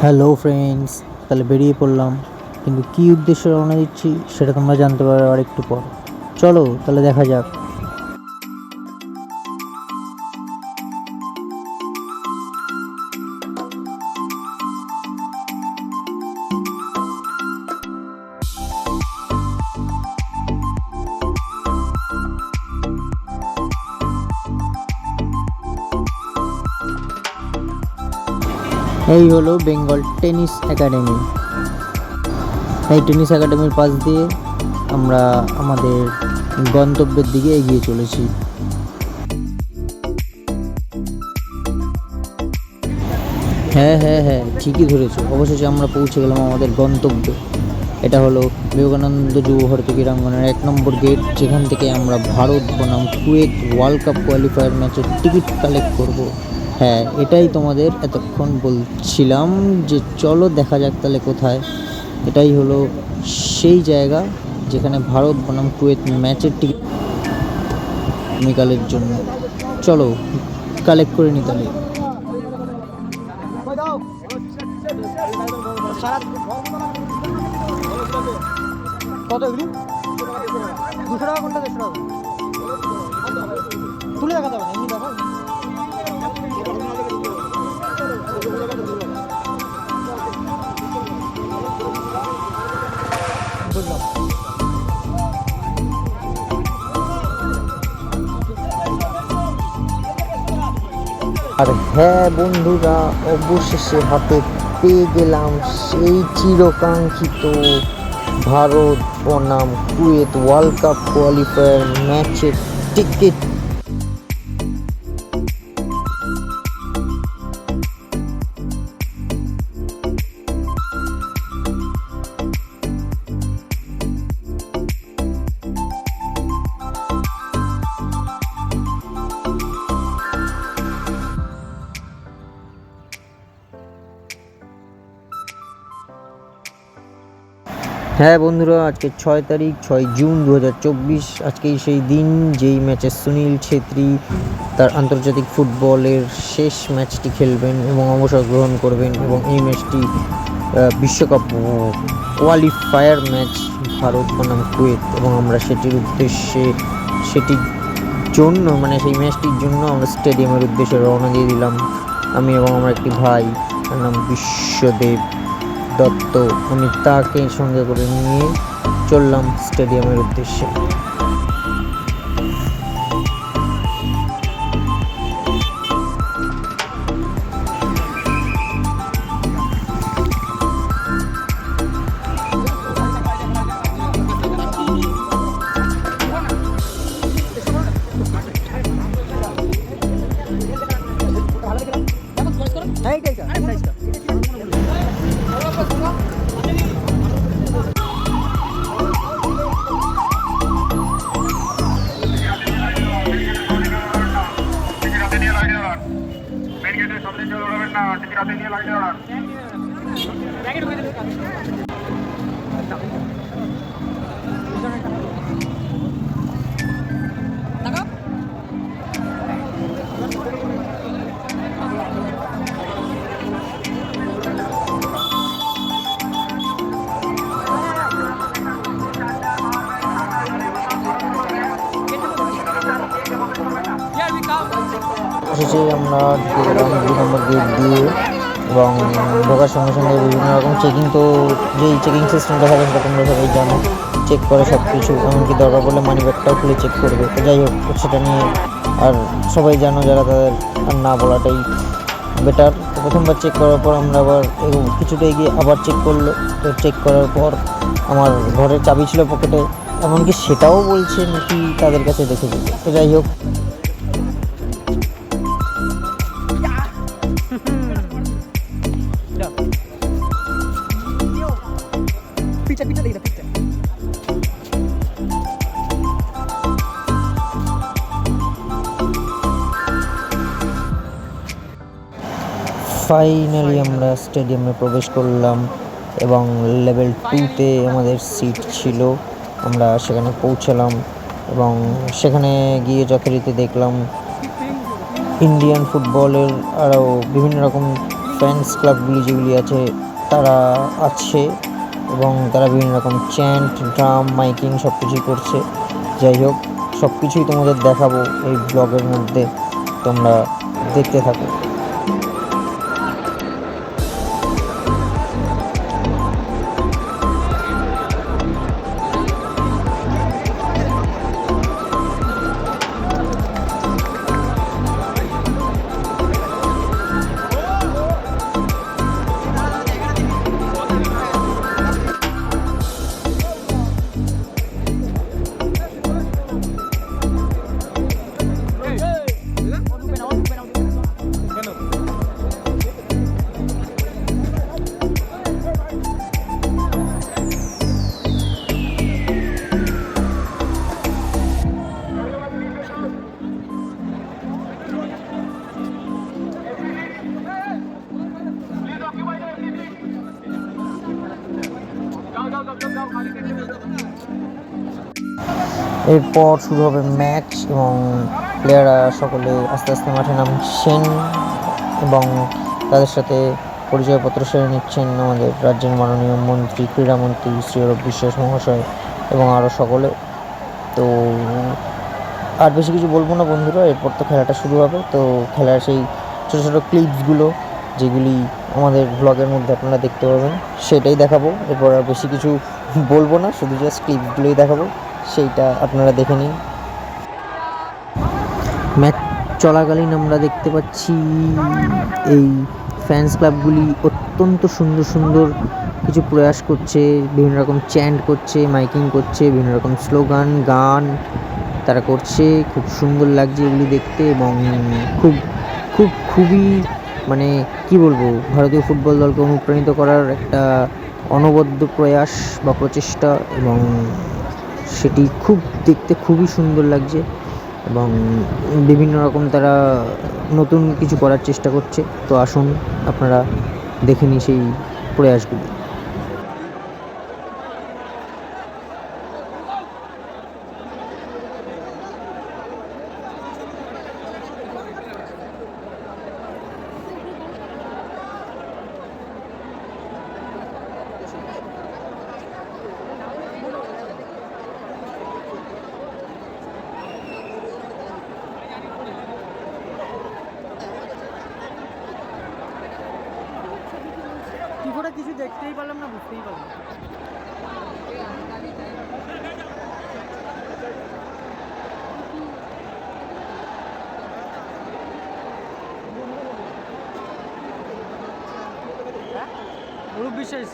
Hello friends, তাহলে বেরিয়ে পড়লাম, কিন্তু কী উদ্দেশ্যে রওনা দিচ্ছি সেটা তোমরা জানতে পারবে আর একটু পর। চলো তাহলে দেখা যাক। এই হলো বেঙ্গল টেনিস একাডেমি। এই টেনিস একাডেমির পাশ দিয়ে আমরা আমাদের গন্তব্যের দিকে এগিয়ে চলেছি। হ্যাঁ হ্যাঁ হ্যাঁ, ঠিকই ধরেছো, অবশেষে আমরা পৌঁছে গেলাম আমাদের গন্তব্যে। এটা হলো বিবেকানন্দ যুব ভারতী ক্রীড়াঙ্গনের 1 নম্বর গেট, যেখান থেকে আমরা ভারত বনাম কুয়েত ওয়ার্ল্ড কাপ কোয়ালিফায়ার ম্যাচের টিকিট কালেক্ট করব। হ্যাঁ, এটাই তোমাদের এতক্ষণ বলছিলাম যে চলো দেখা যাক তাহলে কোথায়। এটাই হলো সেই জায়গা যেখানে ভারত বনাম কুয়েত ম্যাচের টিকিট আগামীকালের জন্য। চলো কালেক্ট করে নি তাহলে। কত এগুলি? 200 টাকা কোনটা? 150 টাকা তুলে দেখা যাবে না, এমনি দেখো। বুঝলাম। আর হ্যাঁ বন্ধুরা, অবশেষে হাতে পেয়ে গেলাম সেই চিরকাঙ্ক্ষিত ভারত বনাম কুয়েত ওয়ার্ল্ড কাপ কোয়ালিফায়ার ম্যাচের টিকিট। হ্যাঁ বন্ধুরা, আজকে 6 তারিখ 6 জুন 2024। আজকেই সেই দিন যেই ম্যাচে সুনীল ছেত্রী তার আন্তর্জাতিক ফুটবলের শেষ ম্যাচটি খেলবেন এবং অবসর গ্রহণ করবেন, এবং এই ম্যাচটি বিশ্বকাপ কোয়ালিফায়ার ম্যাচ ভারত বনাম কুয়েত। এবং আমরা সেটির উদ্দেশ্যে সেটির জন্য সেই ম্যাচটির জন্য আমরা স্টেডিয়ামের উদ্দেশ্যে রওনা দিয়ে দিলাম। আমি এবং আমার একটি ভাই, তার নাম বিশ্বদেব দত্ত, আমি তাকে সঙ্গে করে নিয়ে চললাম স্টেডিয়ামের উদ্দেশ্যে। শেষে আমরা ঢুকলাম 2 নম্বর গেট দিয়ে, এবং ঢোকার সঙ্গে সঙ্গে বিভিন্ন রকম চেকিং, তো যেই চেকিং সিস্টেমটা থাকে সেটা তোমরা সবাই জানো, চেক করে সব কিছু, এমনকি দরকার পড়লে মানি ব্যাগটাও খুলে চেক করবে। তো যাই হোক, সেটা নিয়ে আর সবাই জানো যারা, তাদের আর না বলাটাই বেটার। তো প্রথমবার চেক করার পর আমরা আবার কিছুটা এগিয়ে আবার চেক করলো। তো চেক করার পর আমার ঘরের চাবি ছিল পকেটে, এমনকি সেটাও বলছে নাকি তাদের কাছে রেখে দিতে। তো যাই হোক, ফাইনালি আমরা স্টেডিয়ামে প্রবেশ করলাম, এবং লেভেল 2-তে আমাদের সিট ছিল। আমরা সেখানে পৌঁছালাম, এবং সেখানে গিয়ে যথারীতি দেখলাম ইন্ডিয়ান ফুটবলের আরও বিভিন্ন রকম ফ্যান্স ক্লাবগুলি যেগুলি আছে তারা আছে এবং তারা বিভিন্ন রকম চ্যান্ট, ড্রাম, মাইকিং সব কিছুই করছে। যাই হোক, সব কিছুই তোমাদের দেখাবো এই ব্লগের মধ্যে, তোমরা দেখতে থাকো। এরপর শুরু হবে ম্যাচ এবং প্লেয়াররা সকলে আস্তে আস্তে মাঠে নামছেন এবং তাদের সাথে পরিচয়পত্র সেরে নিচ্ছেন আমাদের রাজ্যের মাননীয় মন্ত্রী, ক্রীড়ামন্ত্রী শ্রী অরূপ বিশ্বাস মহাশয় এবং আরও সকলে। তো আর বেশি কিছু বলবো না বন্ধুরা, এরপর তো খেলাটা শুরু হবে। তো খেলার সেই ছোটো ছোটো ক্লিপসগুলো যেগুলি আমাদের ব্লগের মধ্যে আপনারা দেখতে পাবেন সেটাই দেখাবো। এরপর আর বেশি কিছু বলবো না, শুধু জাস্ট ক্লিপসগুলোই দেখাবো, সেইটা আপনারা দেখে নিন। ম্যাচ চলাকালীন আমরা দেখতে পাচ্ছি এই ফ্যান্স ক্লাবগুলি অত্যন্ত সুন্দর সুন্দর কিছু প্রয়াস করছে, বিভিন্ন রকম চ্যান্ট করছে, মাইকিং করছে, বিভিন্ন রকম স্লোগান, গান তারা করছে। খুব সুন্দর লাগছে এগুলি দেখতে এবং খুবই মানে কি বলবো, ভারতীয় ফুটবল দলকে অনুপ্রাণিত করার একটা অনবদ্য প্রয়াস বা প্রচেষ্টা এবং সেটি দেখতে খুবই সুন্দর লাগছে এবং বিভিন্ন রকম তারা নতুন কিছু করার চেষ্টা করছে। তো আসুন আপনারা দেখে নিন সেই প্রয়াসগুলি। কিছু দেখতেই পারলাম না, বুঝতেই পারলাম না। অরূপ বিশ্বাস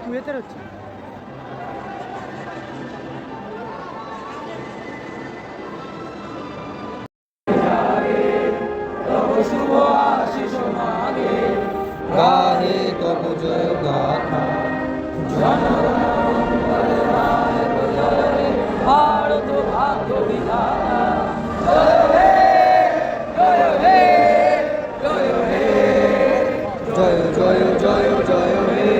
কুয়েতের হচ্ছে। গাহে তব জয় গাথা ভারত ভাগ্য বিধাতা, জয় জয় জয় জয় হে।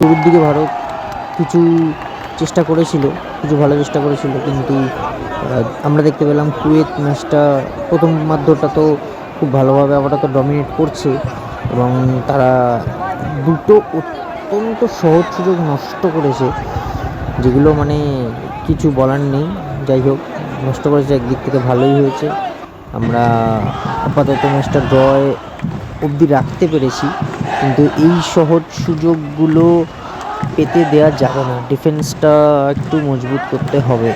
শুরুর দিকে ভারত কিছু চেষ্টা করেছিল, কিছু ভালো চেষ্টা করেছিল, কিন্তু আমরা দেখতে পেলাম কুয়েত ম্যাচটা প্রথমার্ধটা তো খুব ভালোভাবে আপাতত ডমিনেট করছে এবং তারা দুটো অত্যন্ত সহজ সুযোগ নষ্ট করেছে, যেগুলো মানে কিছু বলার নেই। যাই হোক, নষ্ট করেছে, একদিক থেকে ভালোই হয়েছে। আমরা আপাতত ম্যাচটা ড্রয়ে অবধি রাখতে পেরেছি, কিন্তু এই সহজ সুযোগগুলো পেতে দেওয়া যাবে না, ডিফেন্সটা একটু মজবুত করতে হবে।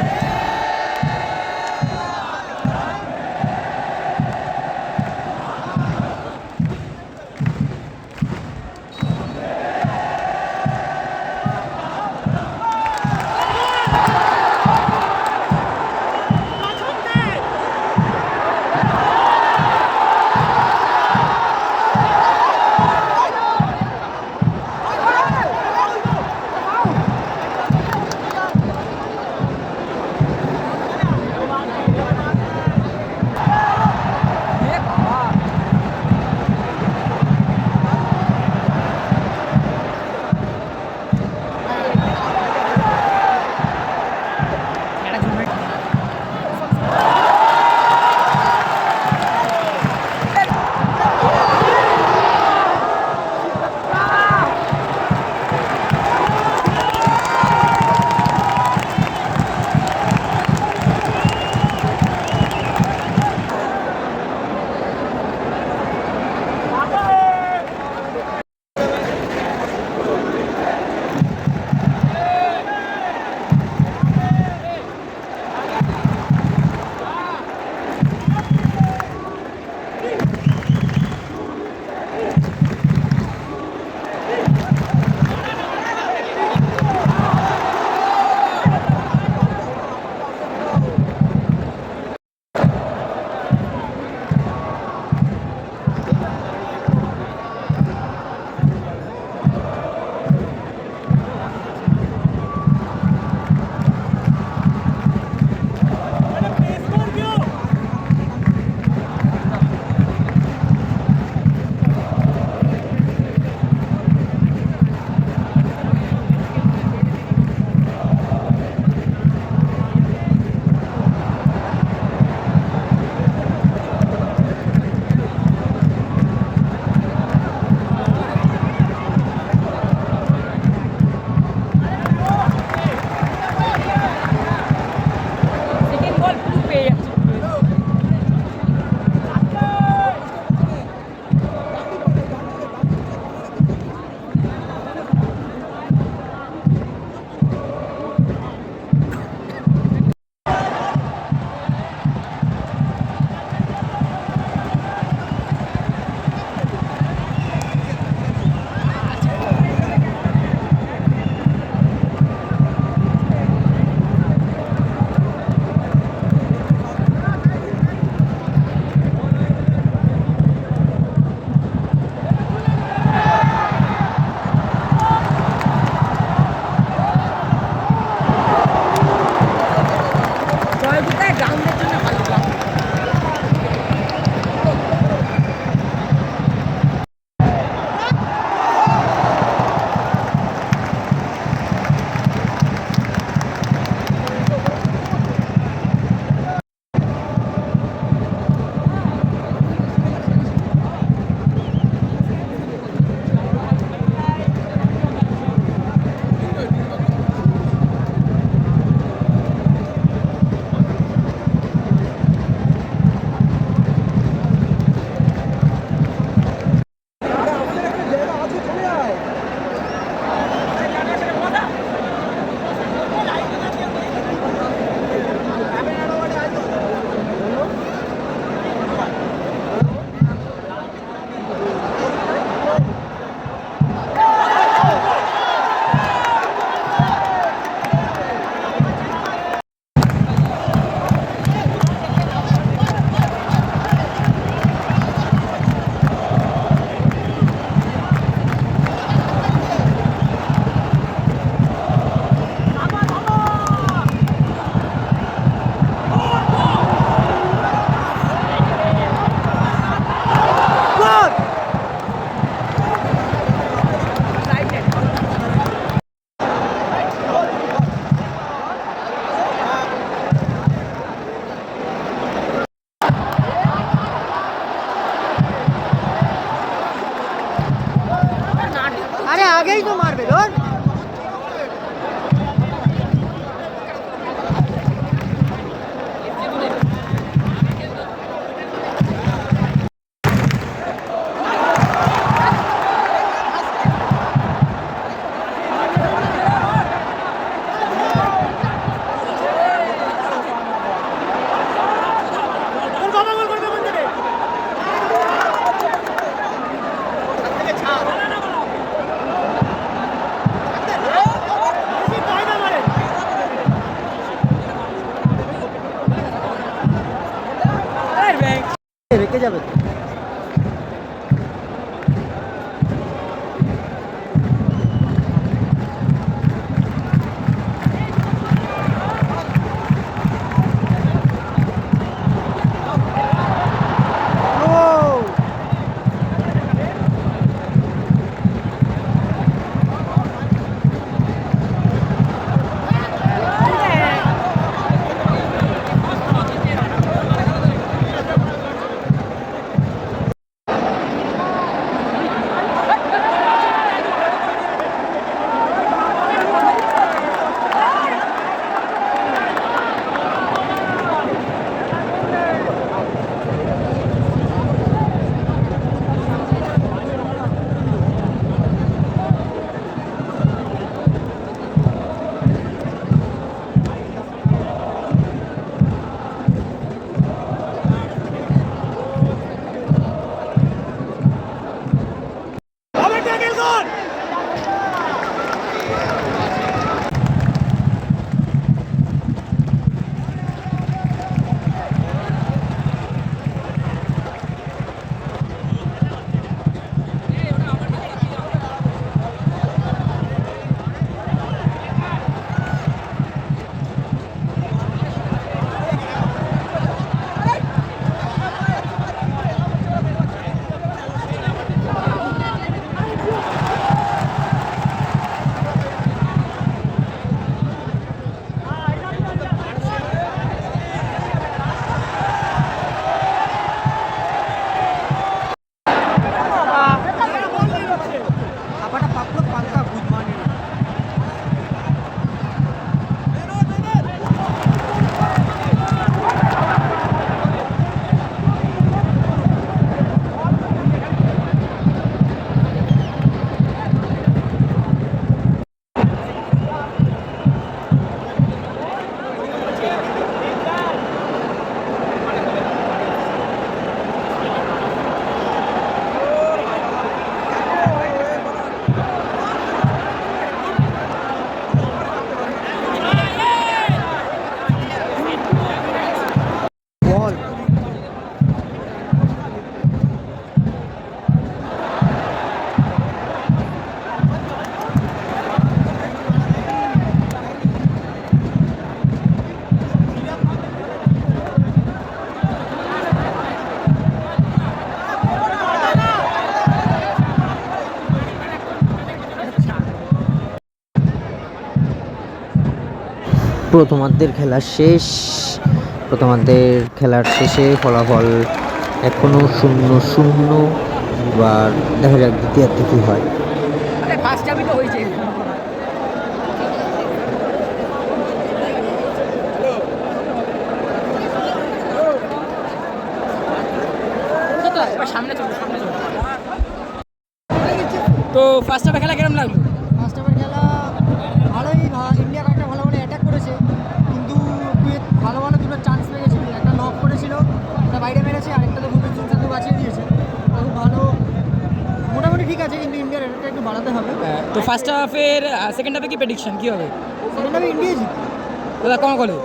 রেখে যাবে তো। প্রথমার্ধের খেলা শেষ। প্রথমার্ধের খেলার শেষে ফলাফল এখনও 0-0। এবার দেখা যাক দ্বিতীয়ার্ধে কী হয়। তো ফার্স্ট হাফে খেলা কেরম লাগলো? ফার্স্ট হাফের খেলা ভালোই, ইন্ডিয়া কয়েকটা ভালো ভালো অ্যাটাক করেছে, কিন্তু কুয়েত ভালো ভালো দুটো চান্স পেয়েছিল। একটা নক করেছিল, একটা বাইরে মেরেছে, আরেকটা তো ভূপেন সিং সাধু বাঁচিয়ে দিয়েছে। খুব ভালো, মোটামুটি ঠিক আছে, কিন্তু ইন্ডিয়ার অ্যাটাকটা একটু বাড়াতে হবে। তো ফার্স্ট হাফের সেকেন্ড হাফে কি প্রেডিকশন কি হবে? সেকেন্ড হাফে ইন্ডিয়া জিতবে। দাদা কম করে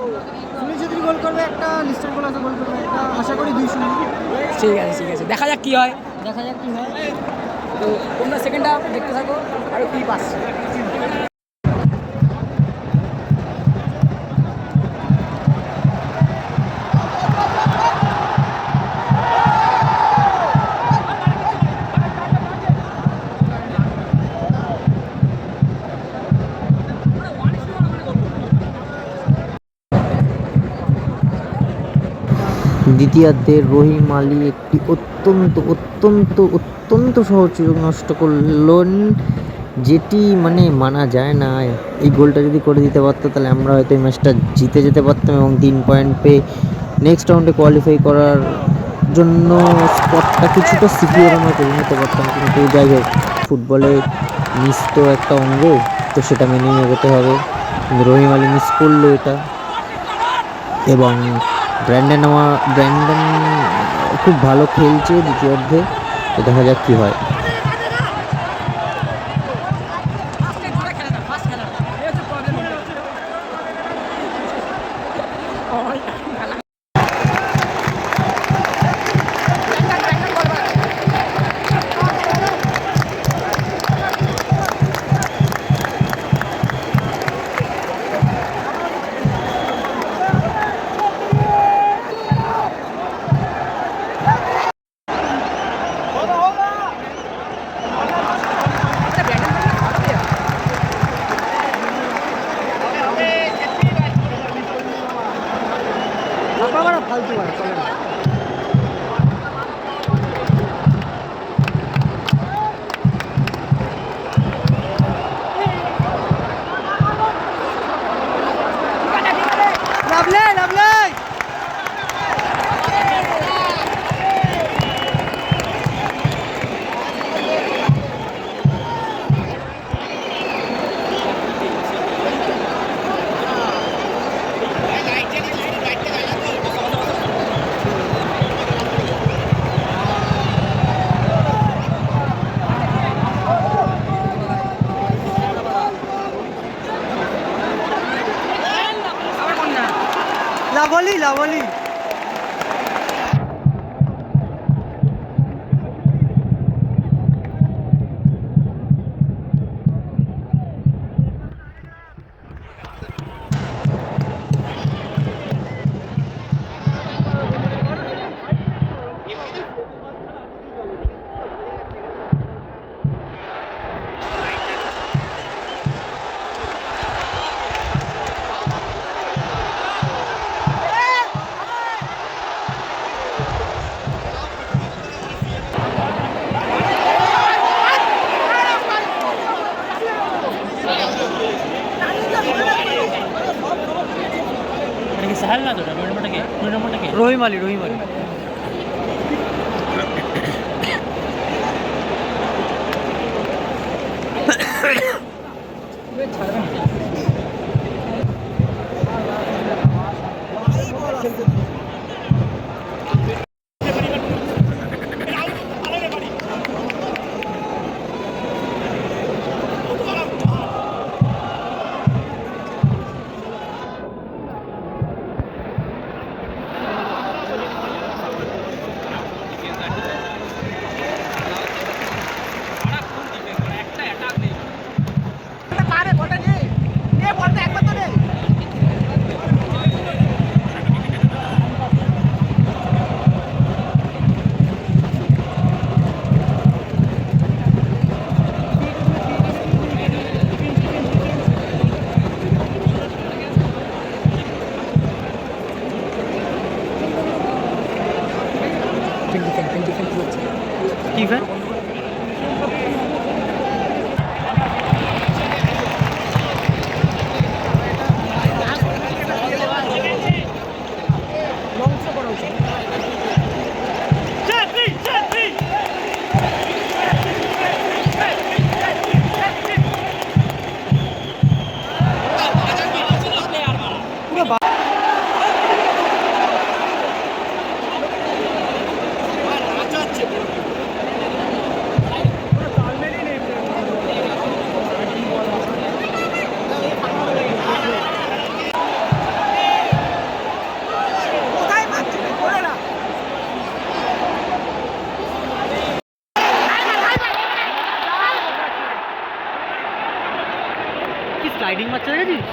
সুনীল ছেত্রী গোল করবে, একটা লিস্টার গোল আছে গোল করবে, একটা আশা করি 2-0। ঠিক আছে ঠিক আছে, দেখা যাক কি হয়। দেখা যাক কী হয়। তো তোমরা সেকেন্ড হাফ দেখতে থাকো আর কি পাচ্ছে। দ্বিতীয়ার্ধে রহিম আলী একটি অত্যন্ত অত্যন্ত অত্যন্ত সহজ সুযোগ নষ্ট করলেন। যেটি মানে মানা যায় না। এই গোলটা যদি করে দিতে পারতো তাহলে আমরা হয়তো এই ম্যাচটা জিতে যেতে পারতাম এবং 3 পয়েন্ট পেয়ে নেক্সট রাউন্ডে কোয়ালিফাই করার জন্য স্পটটা কিছুটা সিকিউর আমরা করে নিতে পারতাম। কিন্তু যাই হোক, ফুটবলে মিস তো একটা অঙ্গ, তো সেটা মেনেই এগোতে হবে। কিন্তু রহিম আলী মিস করলো এটা, এবং ব্র্যান্ডন খুব ভালো খেলছে দ্বিতীয়ার্ধে। তো দেখা যাক কী হয়। ফালতু করা চলে না। লাভলে লাভলে লাভলি লাভলি রহিম আলী রহিম আলী কি ফ্যান স্লাইডিং মারছে দেখেছিস?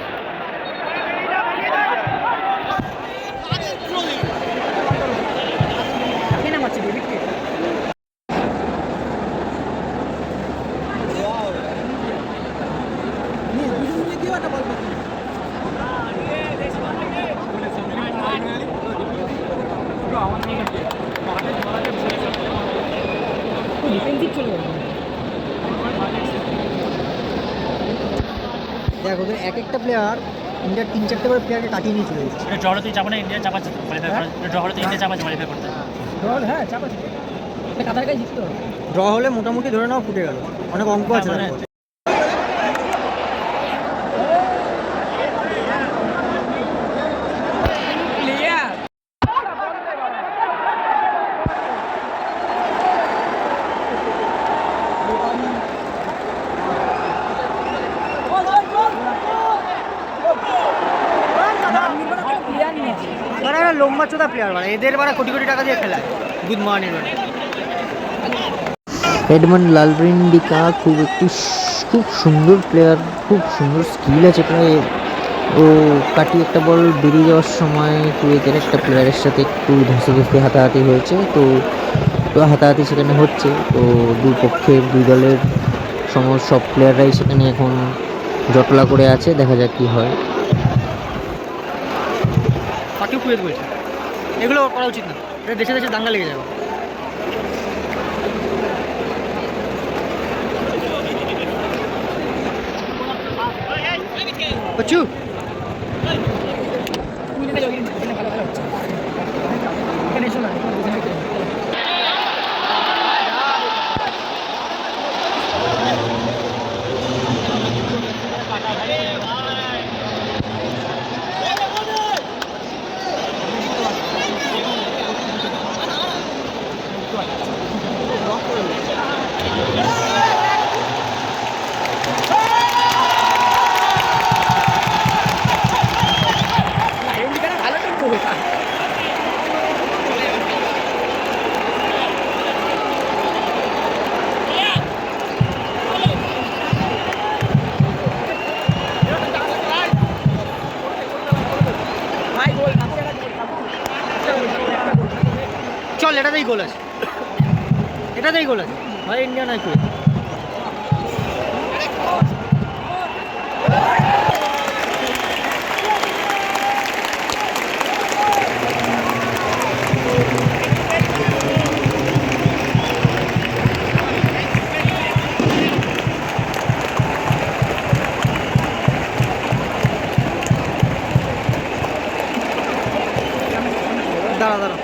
ডিফেন্সিভ চলে যাবে। দেখ ওদের এক একটা প্লেয়ার ইন্ডিয়ার 3-4টে করে প্লেয়ারকে কাটিয়ে নিয়ে চলে যাচ্ছে। এটা ড্র হলে তুই চাপা না ইন্ডিয়া চাপা কোয়ালিফাই হ্যাঁ? করা ড্র হলে তুই ইন্ডিয়া চাপা কোয়ালিফাই করতে হ্যাঁ চাপ আছে, কাতার কাছে জিততে হবে। ড্র হলে মোটামুটি ধরে নাও ফুটে গেল, অনেক অঙ্ক আছে মানে তারপর। তারা একটা লম্বা চোদা প্লেয়ার, মানে এদের বারা কোটি কোটি টাকা দিয়ে খেলায় গুড মর্নিং। এডমন্ড লালরিন্ডিকা খুব সুন্দর প্লেয়ার, খুব সুন্দর স্কিল আছে প্রায়। ও কাটিয়ে একটা বল বেরিয়ে যাওয়ার সময় কুয়েতের একটা প্লেয়ারের সাথে একটু ধস্তাধস্তি হাতাহাতি হয়েছে, তো হাতাহাতি সেখানে হচ্ছে। তো দুই পক্ষের দুই দলের সব প্লেয়াররাই সেখানে এখন জটলা করে আছে, দেখা যাক কী হয়। ফাটিও কুয়েত বলছে এগুলো করা উচিত না, এটা দেশে দেশে দাঙ্গা লেগে যাবে। বচ্চু ভালো খেলা হচ্ছে এখানে এসো না, ভালো টিম তো ভাই গোল চল, এটাতেই গোল আছে, এটাতেই গোল আছে ভাই, ইন্ডিয়া নাই কুয়েত। দাঁড়া দাঁড়া,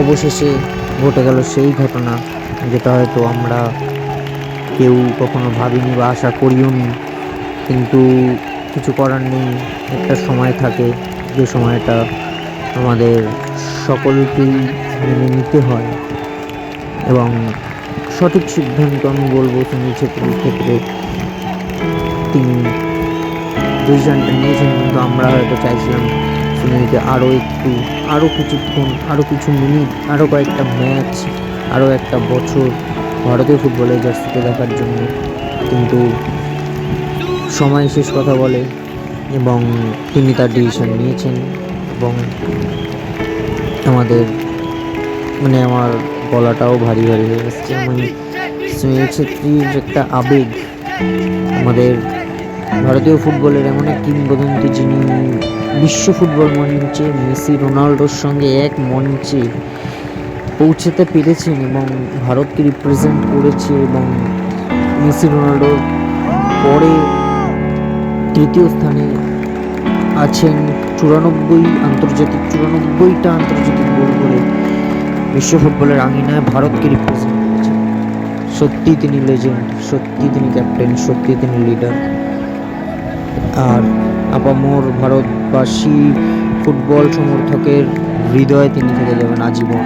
অবশেষে ঘটে গেল সেই ঘটনা যেটা হয়তো আমরা কেউ কখনো ভাবিনি বা আশা করিও নি, কিন্তু কিছু করার নেই। একটা সময় থাকে যে সময়টা আমাদের সকলকেই মেনে নিতে হয়, এবং সঠিক সিদ্ধান্ত আমি বলবো সুনীল ছেত্রীর ক্ষেত্রে তিনি ডিসিশনটা নিয়েছেন। কিন্তু আমরা হয়তো চাইছিলাম সুনীলকে আরও কিছুক্ষণ, আরও কিছু মিনিট, আরও কয়েকটা ম্যাচ, আরও একটা বছর ভারতীয় ফুটবলের জার্সিতে দেখার জন্য, কিন্তু সময় শেষ কথা বলে এবং তিনি তার ডিসিশন নিয়েছেন। এবং আমার গলাটাও ভারী ভারী হয়ে আসছে। আমি সুনীল ছেত্রীর একটা আবেগ, আমাদের ভারতীয় ফুটবলের এমন এক কিংবদন্তি যিনি বিশ্ব ফুটবল মঞ্চে মেসি রোনাল্ডোর সঙ্গে এক মঞ্চে পৌঁছাতে পেরেছেন এবং ভারতকে রিপ্রেজেন্ট করেছে, এবং মেসি রোনাল্ডোর পরে তৃতীয় স্থানে আছেন। 94টা আন্তর্জাতিক গোল করে বিশ্ব ফুটবলের আঙিনায় ভারতকে রিপ্রেজেন্ট করেছেন। সত্যি তিনি লেজেন্ড, সত্যি তিনি ক্যাপ্টেন, সত্যি তিনি লিডার। আর আপামর ভারতবাসী ফুটবল সমর্থকের হৃদয়ে তিনি থেকে যাবেন আজীবন।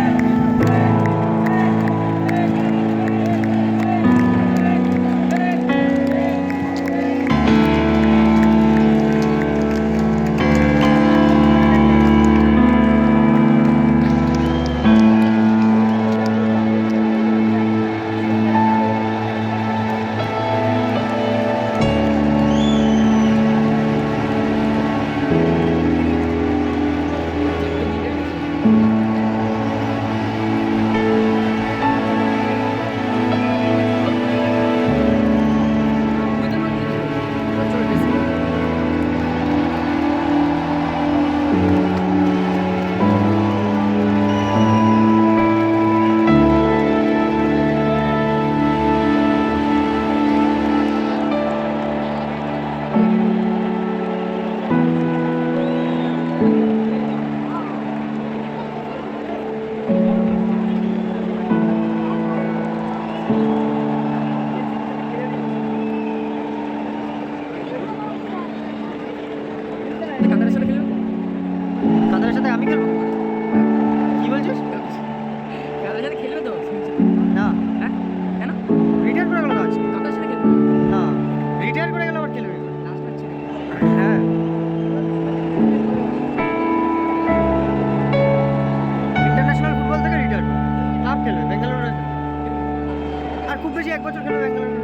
আর খুব বেশি 1 বছর খেলে ব্যাঙ্গালোর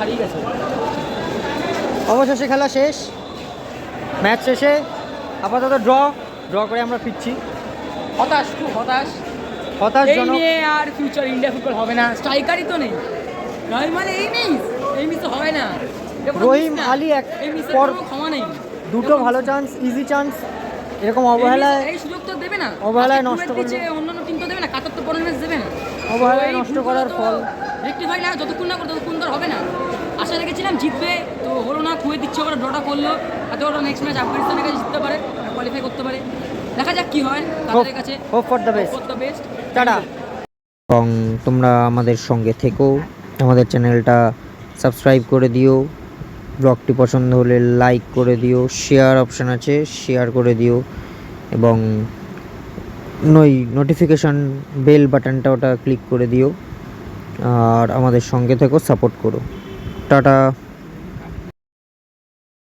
হারিয়ে গেছে। অবশেষে খেলা শেষ, ম্যাচ শেষে আপাতত ড্র করে আমরা ফিরছি। হতাশ, খুব হতাশ। এই হতাশজনক। নিয়ে আর ফিউচার ইন্ডিয়া ফুটবল হবে না, স্ট্রাইকারই তো নেই। রহিম আলী এই মিস তো হবে না। রহিম আলী এই মিসের পর কোনো ক্ষমা নেই। দুটো ভালো চান্স, ইজি চান্স, এরকম অবহেলায় এই সুযোগ তো দেবে না, অবহেলায় আজকে নষ্ট কুয়েত করলো। দিচ্ছে, অন্যান্য টিম তো দেবে না, কাতার তো পরের ম্যাচ দেবে না। অবহেলায় তো এই নষ্ট করার ফল। রেক্টিফাই না যতক্ষণ না করে ততক্ষণ তো হবে না। আশা রেখেছিলাম জিতবে, তো হলো না। কুয়েত দিচ্ছে ওরা ড্রটা করলো, এত ওরা নেক্সট ম্যাচ আফগানিস্তানের কাছে জিততে পারে, কোয়ালিফাই করতে পারে। দেখা যাক কি হয় তাদের কাছে। Hope for the best. Best. Tata. এবং তোমরা আমাদের সঙ্গে থেকো, আমাদের চ্যানেলটা সাবস্ক্রাইব করে দিও, ব্লগটি পছন্দ হলে লাইক করে দিও, শেয়ার অপশান আছে শেয়ার করে দিও, এবং নোটিফিকেশান বেল বাটনটা ওটা ক্লিক করে দিও, আর আমাদের সঙ্গে থেকো, সাপোর্ট করো। টাটা।